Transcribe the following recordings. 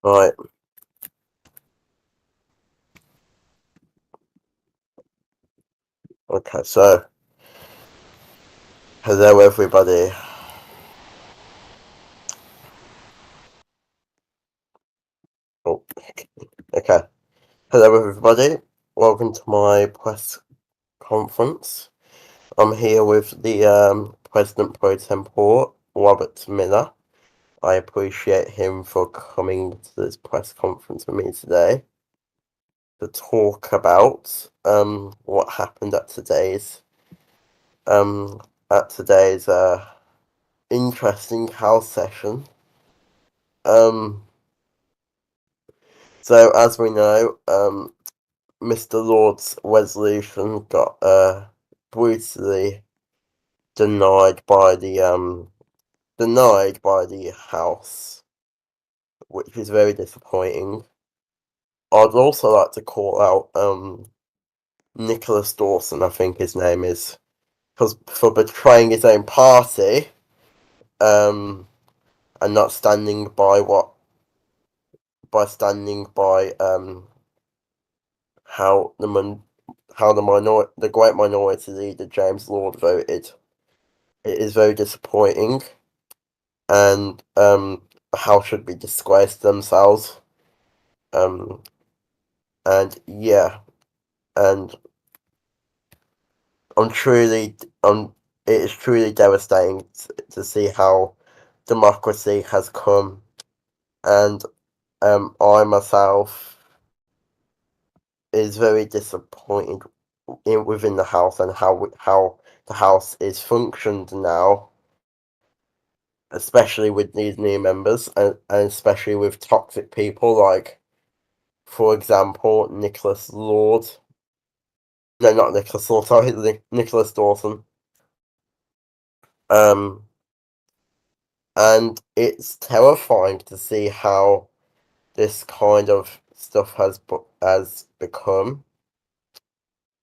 Right. Okay, so hello everybody. Oh, okay. Hello everybody. Welcome to my press conference. I'm here with the President Pro Tempore, Robert Miller. I appreciate him for coming to this press conference with me today to talk about what happened um at today's interesting House session. So as we know, Mr. Lord's resolution got brutally denied by the House, which is very disappointing. I'd also like to call out Nicholas Dawson, I think his name is, for betraying his own party, and not standing by how the great minority leader James Lord voted. It is very disappointing, and the House should be disgraced themselves. And yeah, and it is truly devastating to see how democracy has come, and I myself is very disappointed within the House and how the House is functioned now, especially with these new members and especially with toxic people like, for example, Nicholas Lord. No, not Nicholas Lord, sorry, Nicholas Dawson. And it's terrifying to see how this kind of stuff has become,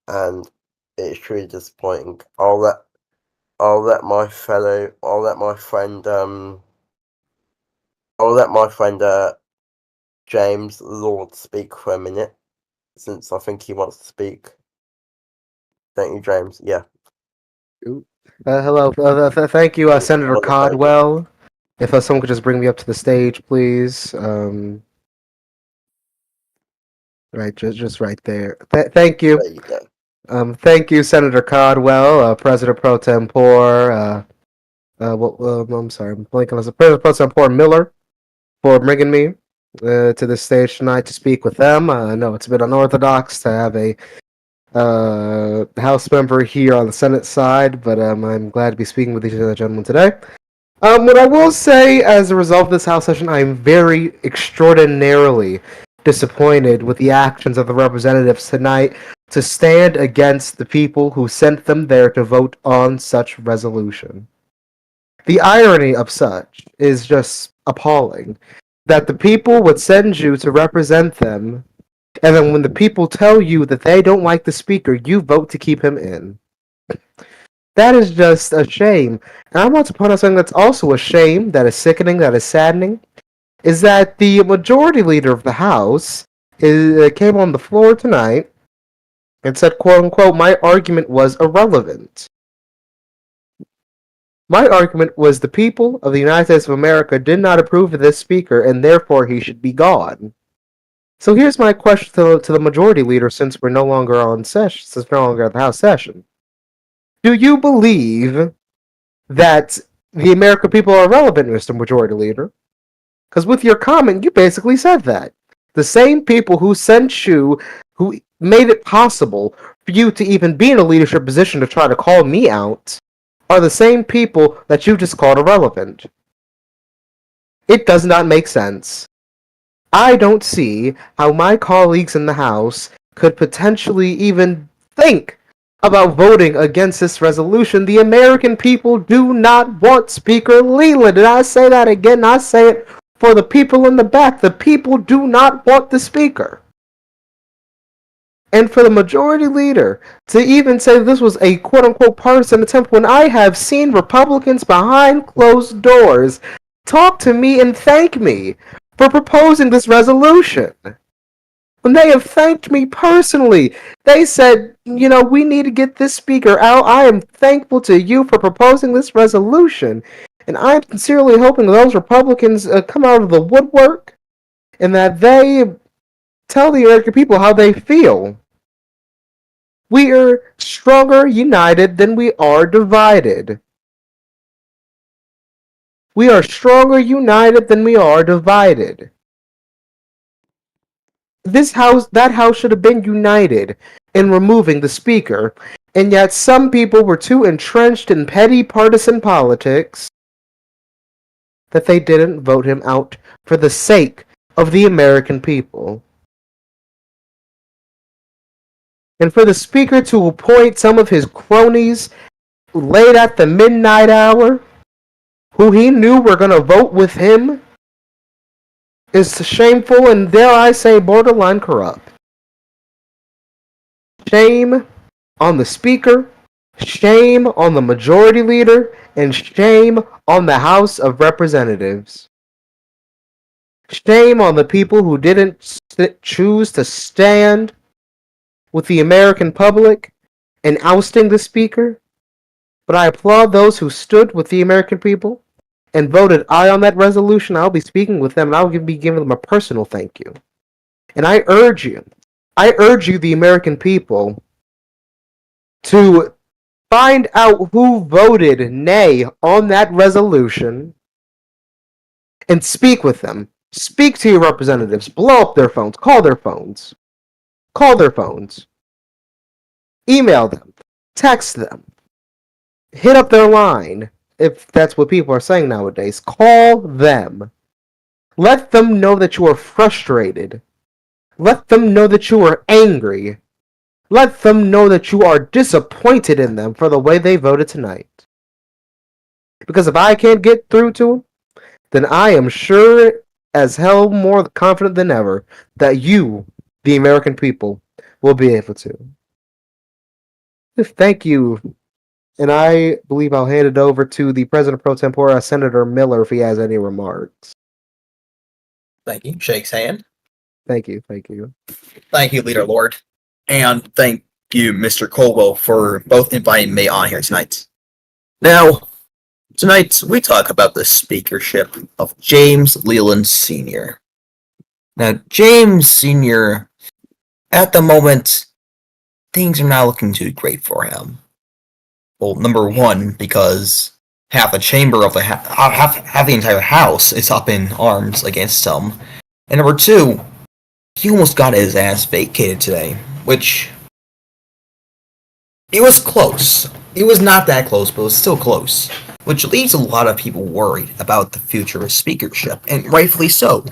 and it's truly disappointing. I'll let my friend James Lord speak for a minute, since I think he wants to speak. Don't you, James? Yeah. Hello. Thank you, Senator Coldwell. If someone could just bring me up to the stage, please. Right, just right there. Thank you. There you go. Thank you, Senator Coldwell, President Pro Tempore. I'm sorry, I'm blanking on the President Pro Tempore Miller for bringing me to the stage tonight to speak with them. I know it's a bit unorthodox to have a House member here on the Senate side, but I'm glad to be speaking with these other gentlemen today. What I will say as a result of this House session, I am very extraordinarily disappointed with the actions of the representatives tonight to stand against the people who sent them there to vote on such resolution. The irony of such is just appalling, that the people would send you to represent them, and then when the people tell you that they don't like the speaker, you vote to keep him in. That is just a shame. And I want to point out something that's also a shame, that is sickening, that is saddening, is that the majority leader of the House came on the floor tonight and said, quote unquote, my argument was irrelevant. My argument was the people of the United States of America did not approve of this speaker, and therefore he should be gone. So here's my question to the majority leader, since we're no longer on session, since we're no longer at the House session. Do you believe that the American people are irrelevant, Mr. Majority Leader? Because with your comment, you basically said that. The same people who sent you, who made it possible for you to even be in a leadership position to try to call me out, are the same people that you just called irrelevant. It does not make sense. I don't see how my colleagues in the House could potentially even think about voting against this resolution. The American people do not want Speaker Leland. And I say that again, I say it for the people in the back. The people do not want the Speaker. And for the majority leader to even say this was a quote-unquote partisan attempt, when I have seen Republicans behind closed doors talk to me and thank me for proposing this resolution. When they have thanked me personally, they said, we need to get this speaker out. I am thankful to you for proposing this resolution. And I'm sincerely hoping those Republicans come out of the woodwork and that they tell the American people how they feel. We are stronger united than we are divided. We are stronger united than we are divided. That house should have been united in removing the speaker, and yet some people were too entrenched in petty partisan politics that they didn't vote him out for the sake of the American people. And for the speaker to appoint some of his cronies late at the midnight hour, who he knew were going to vote with him, is shameful and, dare I say, borderline corrupt. Shame on the speaker, shame on the majority leader, and shame on the House of Representatives. Shame on the people who didn't choose to stand with the American public in ousting the speaker. But I applaud those who stood with the American people and voted aye on that resolution. I'll be speaking with them, and I'll be giving them a personal thank you. And I urge you, the American people, to find out who voted nay on that resolution and speak with them. Speak to your representatives. Blow up their phones. Call their phones. Email them. Text them. Hit up their line, if that's what people are saying nowadays. Call them. Let them know that you are frustrated. Let them know that you are angry. Let them know that you are disappointed in them for the way they voted tonight. Because if I can't get through to them, then I am sure as hell more confident than ever that you, the American people, will be able to. Thank you. And I believe I'll hand it over to the President Pro Tempore, Senator Miller, if he has any remarks. Thank you. Shakes hand. Thank you. Thank you, Leader Lord. And thank you, Mr. Coldwell, for both inviting me on here tonight. Now, tonight we talk about the speakership of James Leland Sr. Now, James Sr., at the moment, things are not looking too great for him. Well, number one, because half the chamber of half the entire house is up in arms against him. And number two, he almost got his ass vacated today, which, it was close. It was not that close, but it was still close, which leaves a lot of people worried about the future of speakership, and rightfully so.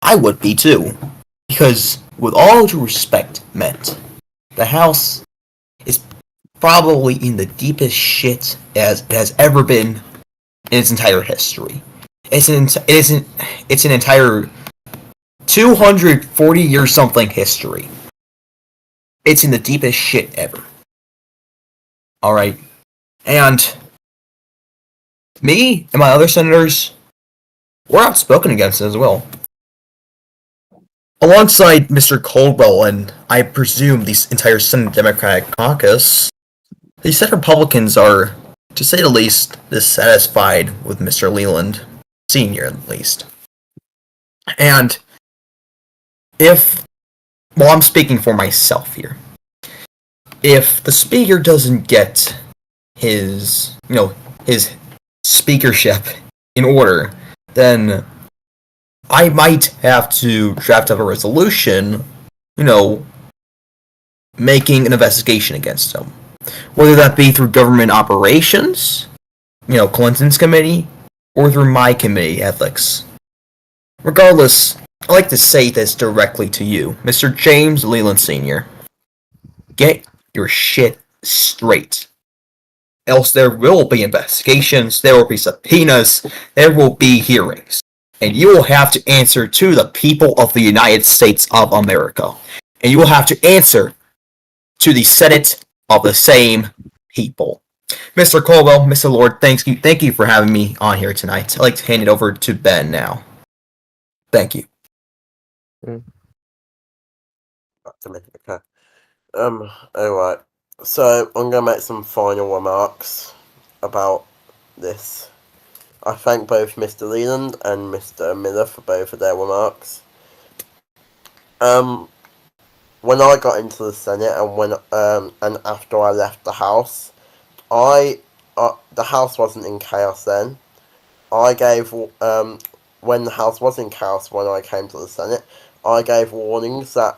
I would be too, because with all due respect meant, the House is probably in the deepest shit as it has ever been in its entire history. It's an entire 240-year something history. It's in the deepest shit ever. Alright. And me and my other senators, we're outspoken against it as well. Alongside Mr. Coldwell and I presume the entire Senate Democratic caucus, the Senate Republicans are, to say the least, dissatisfied with Mr. Leland Sr. at least. And I'm speaking for myself here. If the speaker doesn't get his speakership in order, then I might have to draft up a resolution, making an investigation against him. Whether that be through government operations, Clinton's committee, or through my committee, ethics. Regardless, I'd like to say this directly to you, Mr. James Leland Sr. Get your shit straight. Else there will be investigations, there will be subpoenas, there will be hearings. And you will have to answer to the people of the United States of America. And you will have to answer to the Senate of the same people. Mr. Coldwell, Mr. Lord, thank you for having me on here tonight. I'd like to hand it over to Ben now. Thank you. Back to me. Okay. Alright. So I'm gonna make some final remarks about this. I thank both Mr. Leland and Mr. Miller for both of their remarks. When I got into the Senate and after I left the House, the House wasn't in chaos then. I gave when the House was in chaos when I came to the Senate, I gave warnings that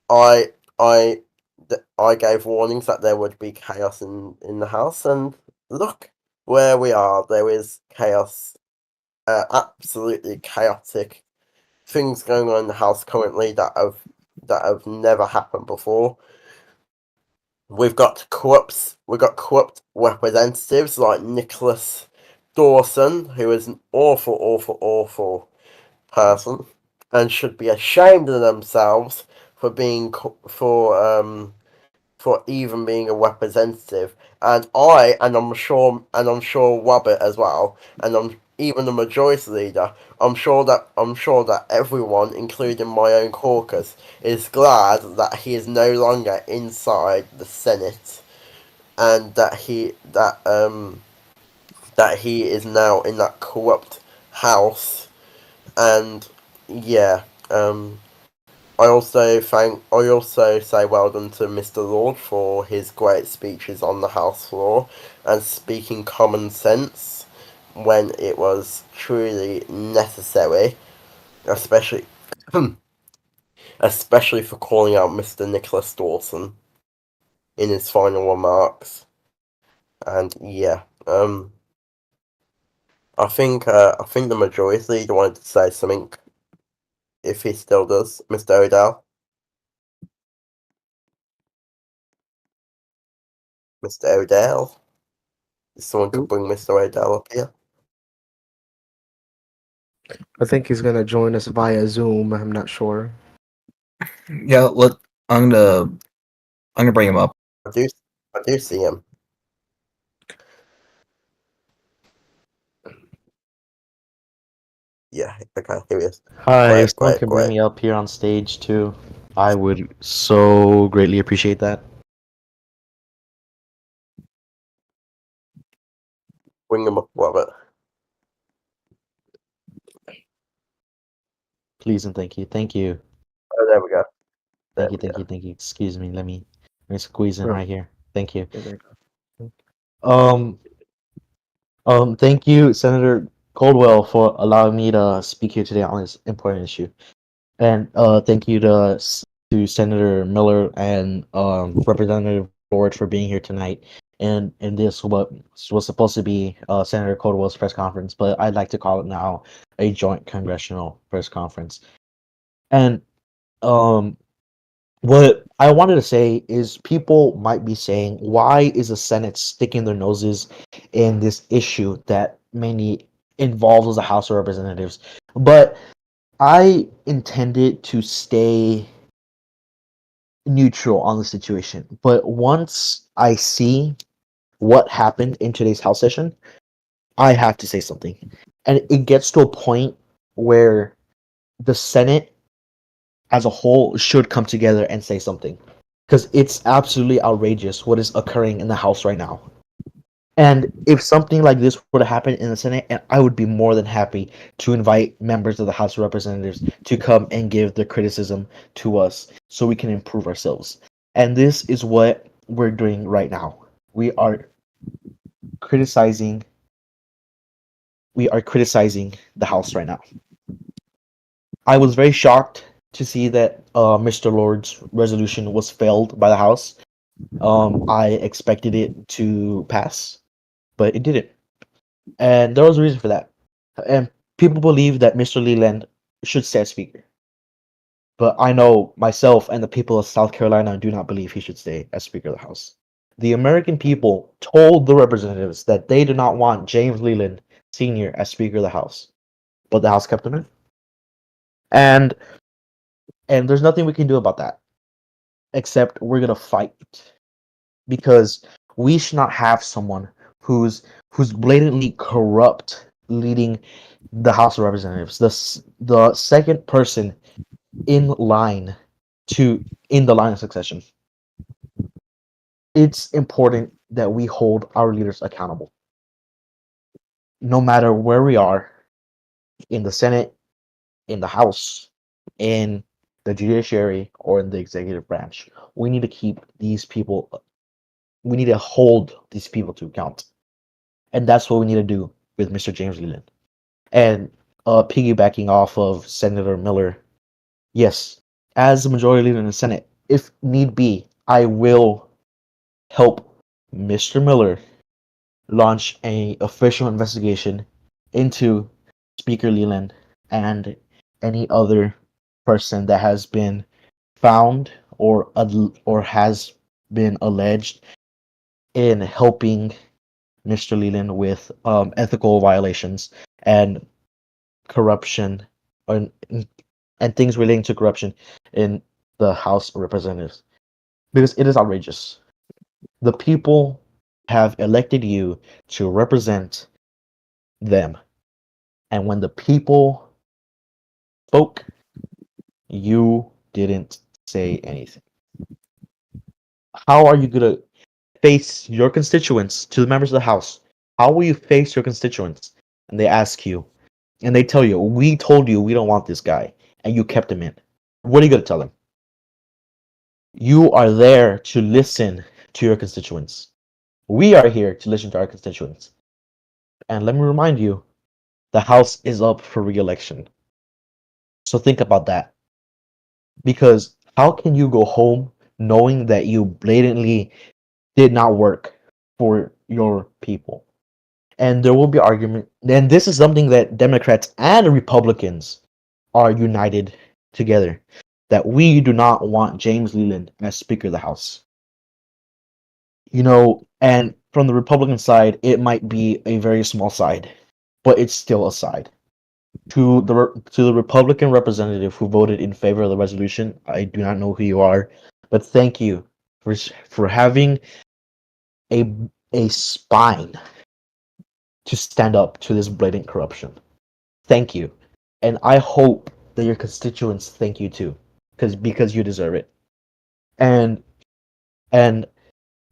I I I gave warnings that there would be chaos in the House, and look where we are. There is chaos, absolutely chaotic things going on in the House currently that have never happened before. We've got corrupt representatives like Nicholas Dawson, who is an awful, awful, awful person, and should be ashamed of themselves for for even being a representative. And I'm sure Robert as well, and even the majority leader. I'm sure that everyone, including my own caucus, is glad that he is no longer inside the Senate, and that he is now in that corrupt house. And yeah, I also say well done to Mr. Lord for his great speeches on the House floor and speaking common sense when it was truly necessary, especially especially for calling out Mr. Nicholas Dawson in his final remarks. And yeah, I think the majority leader wanted to say something if he still does, Mr. Odell. Mr. Odell. If someone could bring Mr. Odell up here. I think he's gonna join us via Zoom. I'm not sure. Yeah, I'm gonna bring him up. I do see him. Yeah, okay, here he is. Hi, if someone Great, can bring great. me up here on stage too, I would so greatly appreciate that. Bring him up, Robert. Please and thank you. Thank you. Oh, there we go. There Thank you, we thank go. you, thank you. Excuse me, let me squeeze in Oh, right here. Thank you. there we go. Um thank you, Senator Coldwell, for allowing me to speak here today on this important issue. And thank you to Senator Miller and Representative Lord for being here tonight. And this what was supposed to be Senator Coldwell's press conference, but I'd like to call it now a joint congressional press conference. And um, what I wanted to say is people might be saying, why is the Senate sticking their noses in this issue that mainly involves the House of Representatives? But I intended to stay neutral on the situation. But once I see what happened in today's House session, I have to say something. And it gets to a point where the Senate as a whole should come together and say something. Because it's absolutely outrageous what is occurring in the House right now. And if something like this were to happen in the Senate, and I would be more than happy to invite members of the House of Representatives to come and give their criticism to us so we can improve ourselves. And this is what we're doing right now. We are criticizing the House right now. I was very shocked to see that Mr. Lord's resolution was failed by the House. I expected it to pass, but it didn't. And there was a reason for that. And people believe that Mr. Leland should stay as Speaker. But I know myself and the people of South Carolina do not believe he should stay as Speaker of the House. The American people told the representatives that they do not want James Leland Sr. as Speaker of the House. But the House kept him in. And there's nothing we can do about that. Except we're gonna fight. Because we should not have someone who's blatantly corrupt leading the House of Representatives, the second person in line in the line of succession. It's important that we hold our leaders accountable, no matter where we are in the Senate, in the House, in the judiciary, or in the executive branch. We need to keep these people. We need to hold these people to account, and that's what we need to do with Mr. James Leland. And piggybacking off of Senator Miller, yes, as the majority leader in the Senate, if need be, I will help Mr. Miller launch a official investigation into Speaker Leland and any other person that has been found or has been alleged in helping Mr. Leland with ethical violations and corruption and, and things relating to corruption in the House of Representatives, because it is outrageous. The people have elected you to represent them, and when the people spoke, you didn't say anything. How are you going to face your constituents, to the members of the House? How will you face your constituents? And they ask you, and they tell you, we told you we don't want this guy, and you kept him in. What are you going to tell them? You are there to listen to your constituents. We are here to listen to our constituents. And let me remind you, the House is up for re-election. So think about that. Because how can you go home knowing that you blatantly did not work for your people? And there will be argument. And this is something that Democrats and Republicans are united together. That we do not want James Leland as Speaker of the House. And from the Republican side, it might be a very small side, but it's still a side. To the Republican representative who voted in favor of the resolution, I do not know who you are, but thank you for having a spine to stand up to this blatant corruption. Thank you, and I hope that your constituents thank you too, because you deserve it. And and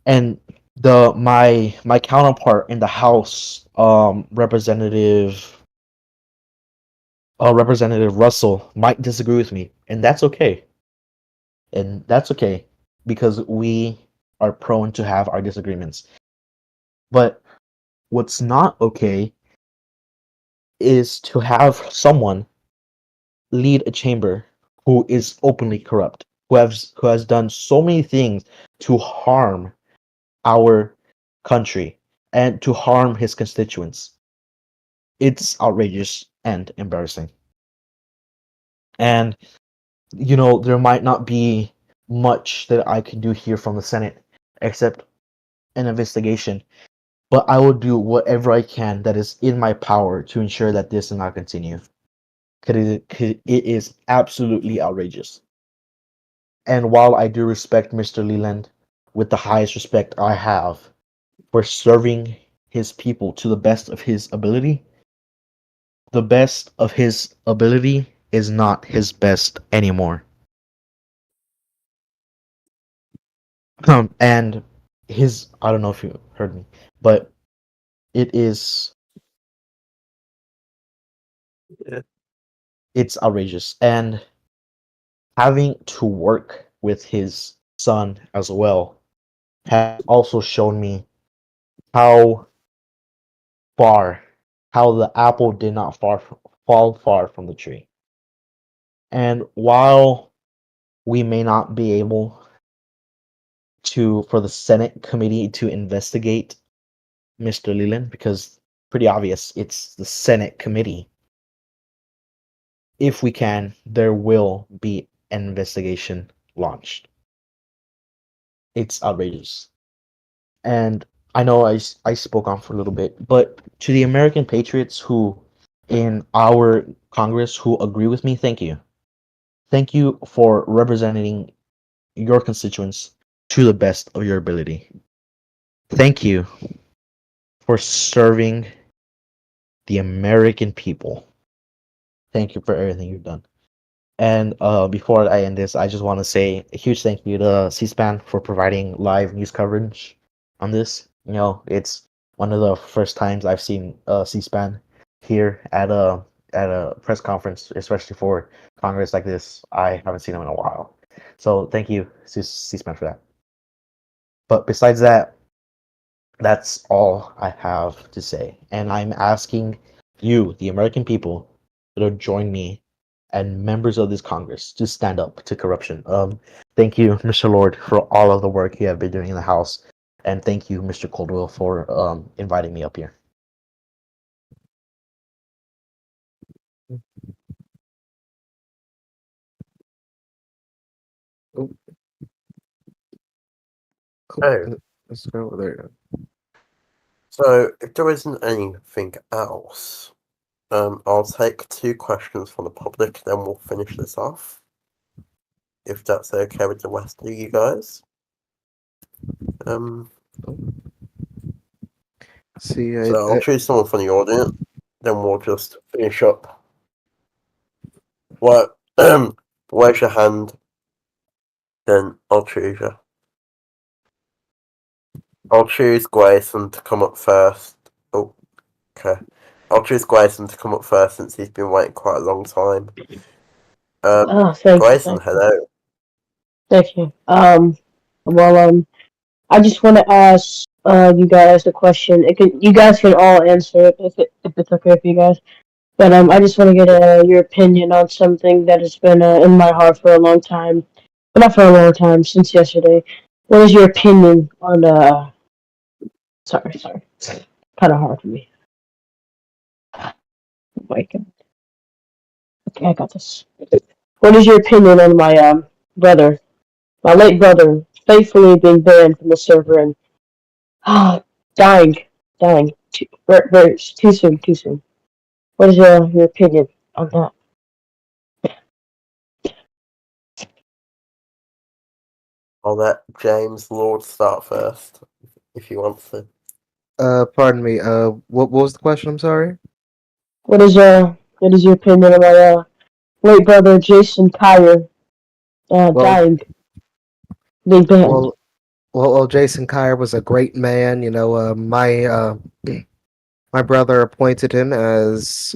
and my counterpart in the House, Representative Russell, might disagree with me, and that's okay. And that's okay, because we are prone to have our disagreements. But what's not okay is to have someone lead a chamber who is openly corrupt, who has done so many things to harm our country and to harm his constituents. It's outrageous and embarrassing. And there might not be much that I can do here from the Senate except an investigation, but I will do whatever I can that is in my power to ensure that this does not continue. Because it is absolutely outrageous. And while I do respect Mr. Leland with the highest respect I have for serving his people to the best of his ability, the best of his ability is not his best anymore. And I don't know if you heard me, but it is Yeah. it's outrageous. And having to work with his son as well has also shown me how far how the apple did not fall far from the tree. And while we may not be able for the Senate committee to investigate Mr. Leland, because pretty obvious it's the Senate committee, if we can, there will be an investigation launched. It's outrageous. And I know I spoke on for a little bit, but to the American patriots who in our Congress who agree with me, thank you. Thank you for representing your constituents to the best of your ability. Thank you for serving the American people Thank you for everything you've done. And before I end this, I just want to say a huge thank you to C-SPAN for providing live news coverage on this. You know, it's one of the first times I've seen C-SPAN here at a press conference, especially for Congress like this. I haven't seen them in a while. So thank you, C-SPAN, for that. But besides that, that's all I have to say. And I'm asking you, the American people, to join me and members of this Congress to stand up to corruption. Thank you, Mr. Lord, for all of the work you have been doing in the House. And thank you, Mr. Coldwell, for inviting me up here. Oh, Oh, let's go there. so if there isn't anything else, I'll take 2 questions from the public, then we'll finish this off. If that's okay with the rest of you guys. See, So I'll choose someone from the audience, then we'll just finish up. What? Raise your hand, then I'll choose you. I'll choose Grayson to come up first. Oh, okay. I'll choose Grayson to come up first since he's been waiting quite a long time. Thank Grayson, you. hello. Thank you. I just want to ask you guys a question. You guys can all answer it if it's okay with you guys. But I just want to get your opinion on something that has been in my heart for a long time. Well, not for a long time, since yesterday. What is your opinion on Sorry, kind of hard for me. Oh my God. Okay, I got this. What is your opinion on my brother, my late brother, faithfully being banned from the server and dying, too soon. What is your opinion on that? I'll let James Lord start first, if he wants to. Pardon me. What was the question? I'm sorry. What is your opinion on my late brother Jason Kyer Well, dying, being banned? well, Jason Kyer was a great man. You know, my brother appointed him as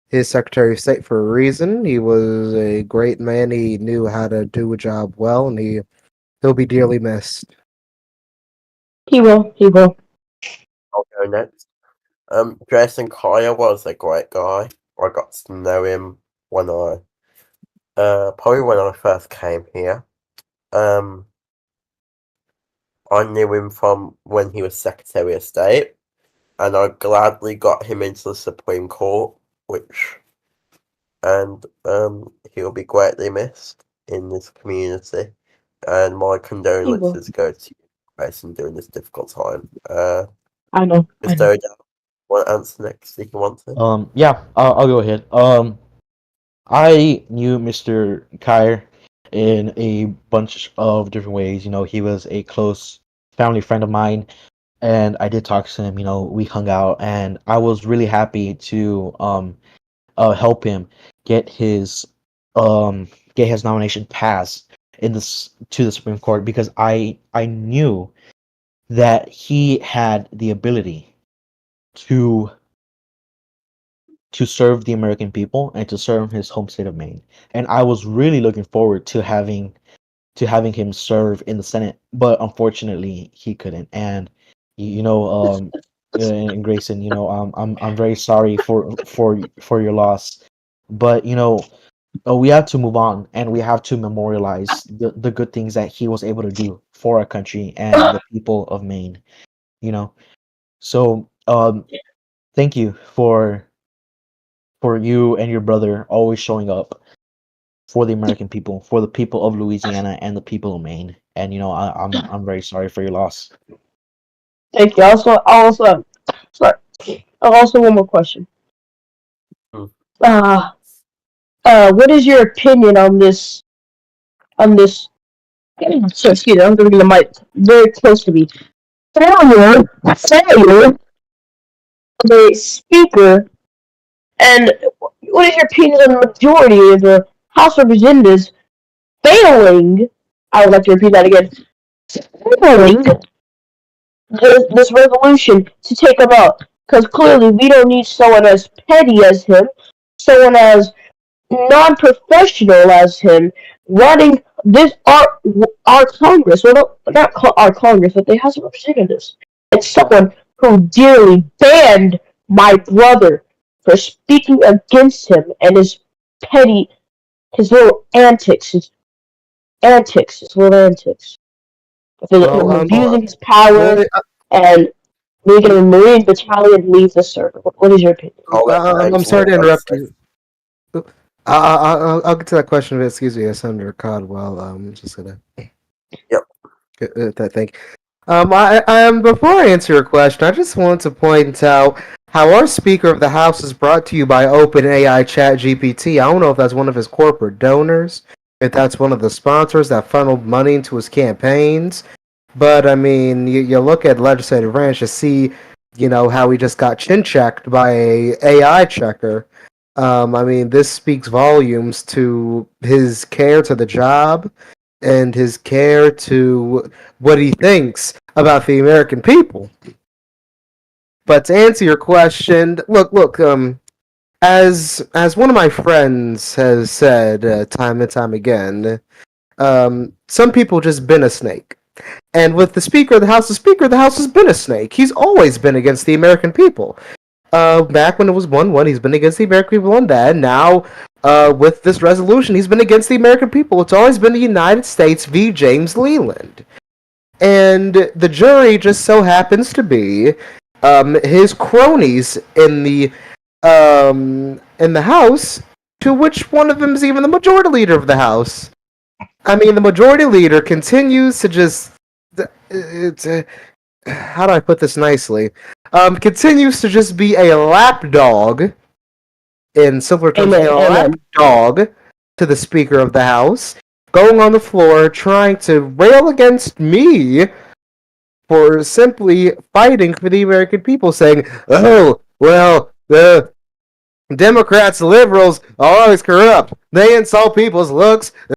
his Secretary of State for a reason. He was a great man. He knew how to do a job well, and he'll be dearly missed. He will. I'll go next. Jason Kyer was a great guy. I got to know him when probably when I first came here. I knew him from when he was Secretary of State, and I gladly got him into the Supreme Court, and he'll be greatly missed in this community. And my condolences go to you, Jason, during this difficult time. I know. Mr. Odell, want to answer next if you want to? Yeah, I'll go ahead. I knew Mr. Kyer in a bunch of different ways. You know, he was a close family friend of mine, and I did talk to him. You know, we hung out, and I was really happy to help him get his nomination passed to the Supreme Court because I knew that he had the ability to serve the American people and to serve his home state of Maine. And I was really looking forward to having him serve in the Senate, but unfortunately he couldn't. And you know, and Grayson, you know, I'm very sorry for your loss, but you know, we have to move on and we have to memorialize the good things that he was able to do for our country and the people of Maine. You know, so thank you for you and your brother always showing up for the American people, for the people of Louisiana and the people of Maine. And you know, I'm very sorry for your loss. Thank you. Sorry. Also, one more question. Hmm. What is your opinion on this? So excuse me, I'm going to get the mic very close to me. Failure, the speaker, and what is your opinion on the majority of the House of Representatives failing? I would like to repeat that again. Failing this resolution to take him out. Because clearly we don't need someone as petty as him, someone as non-professional as him, running this our Congress. Well, not our Congress, but the House of Representatives. It's someone who dearly banned my brother for speaking against him and his little antics, his little antics. Well, Abusing his power well, and making a Marine battalion leave the service. What is your opinion? Call it I'm names, sorry to what interrupt they you. I'll get to that question, but excuse me, Senator Coldwell. Just gonna. Yep. Thank. Before I answer your question, I just want to point out how our Speaker of the House is brought to you by OpenAI ChatGPT. I don't know if that's one of his corporate donors, if that's one of the sponsors that funneled money into his campaigns. But I mean, you look at legislative branch to see, how he just got chin checked by a AI checker. I mean, this speaks volumes to his care to the job and his care to what he thinks about the American people. But to answer your question, look, as one of my friends has said time and time again, some people just been a snake. And with the Speaker of the House, the Speaker of the House has been a snake. He's always been against the American people. Back when it was 1-1, he's been against the American people on that. Now, with this resolution, he's been against the American people. It's always been the United States v. James Leland. And the jury just so happens to be his cronies in the House, to which one of them is even the majority leader of the House. I mean, the majority leader continues to just... how do I put this nicely? Continues to just be a lapdog, in simpler terms, a lapdog to the Speaker of the House, going on the floor trying to rail against me for simply fighting for the American people, saying, oh, well, the Democrats, liberals are always corrupt. They insult people's looks.